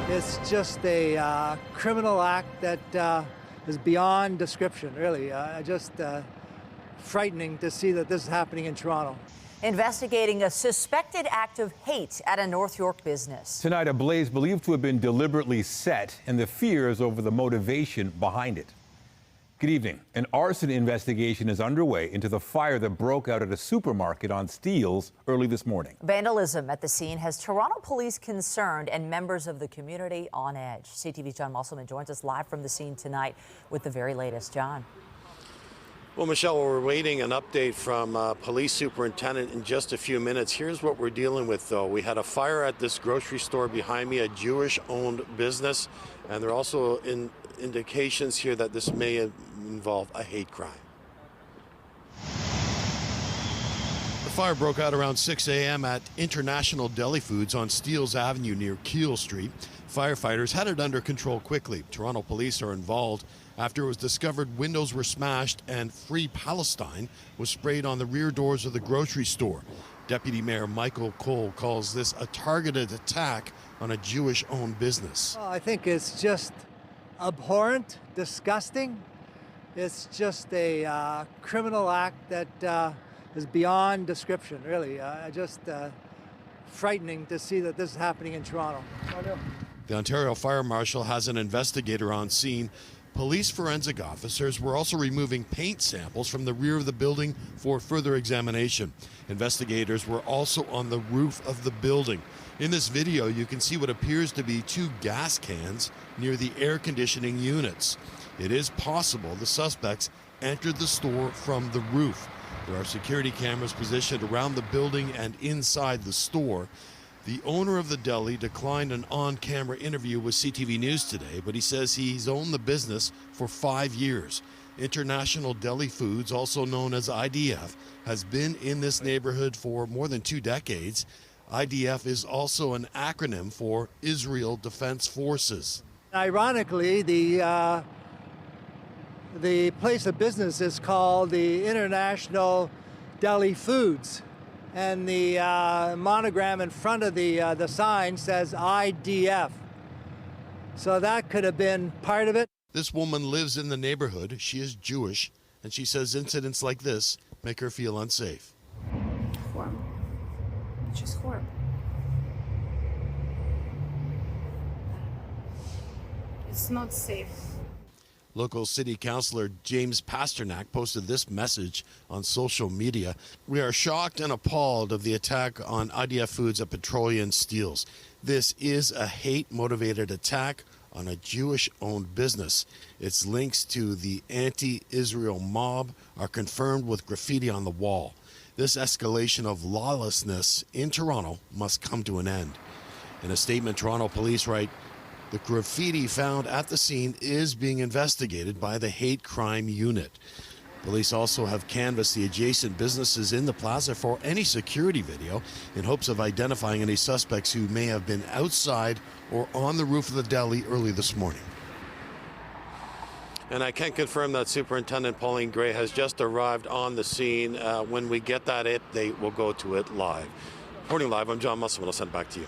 It's just a criminal act that is beyond description, really. Just frightening to see that this is happening in Toronto. Investigating a suspected act of hate at a North York business. Tonight, a blaze believed to have been deliberately set, and the fears over the motivation behind it. Good evening. An arson investigation is underway into the fire that broke out at a supermarket on Steeles early this morning. Vandalism at the scene has Toronto police concerned and members of the community on edge. CTV's John Musselman joins us live from the scene tonight with the very latest. John. Well, Michelle, we're waiting an update from police superintendent in just a few minutes. Here's what we're dealing with, though. We had a fire at this grocery store behind me, a Jewish-owned business, and there are also indications here that this may involve a hate crime. The fire broke out around 6 a.m. at International Deli Foods on Steeles Avenue near Keele Street. Firefighters had it under control quickly. Toronto police are involved after it was discovered windows were smashed and Free Palestine was sprayed on the rear doors of the grocery store. Deputy Mayor Michael Cole calls this a targeted attack on a Jewish-owned business. Well, I think it's just abhorrent, disgusting. It's just a criminal act that is beyond description, really. Just frightening to see that this is happening in Toronto. The Ontario Fire Marshal has an investigator on scene. Police forensic officers were also removing paint samples from the rear of the building for further examination. Investigators were also on the roof of the building. In this video, you can see what appears to be two gas cans near the air conditioning units. It is possible the suspects entered the store from the roof. There are security cameras positioned around the building and inside the store. The owner of the deli declined an on-camera interview with CTV News today, but he says he's owned the business for 5 years. International Deli Foods, also known as IDF, has been in this neighborhood for more than 2 decades. IDF is also an acronym for Israel Defense Forces. Ironically, the place of business is called the International Deli Foods, and the monogram in front of the sign says IDF. So that could have been part of it. This woman lives in the neighborhood. She is Jewish, and she says incidents like this make her feel unsafe. Horrible. It's just horrible. It's not safe. Local city councillor James Pasternak posted this message on social media. We are shocked and appalled of the attack on IDF Foods at Petroleum Steeles. This is a hate-motivated attack on a Jewish-owned business. Its links to the anti-Israel mob are confirmed with graffiti on the wall. This escalation of lawlessness in Toronto must come to an end. In a statement, Toronto police write, "The graffiti found at the scene is being investigated by the hate crime unit." Police also have canvassed the adjacent businesses in the plaza for any security video in hopes of identifying any suspects who may have been outside or on the roof of the deli early this morning. And I can confirm that Superintendent Pauline Gray has just arrived on the scene. When we get that update, we'll go to it live. Reporting live, I'm John Musselman. I'll send it back to you.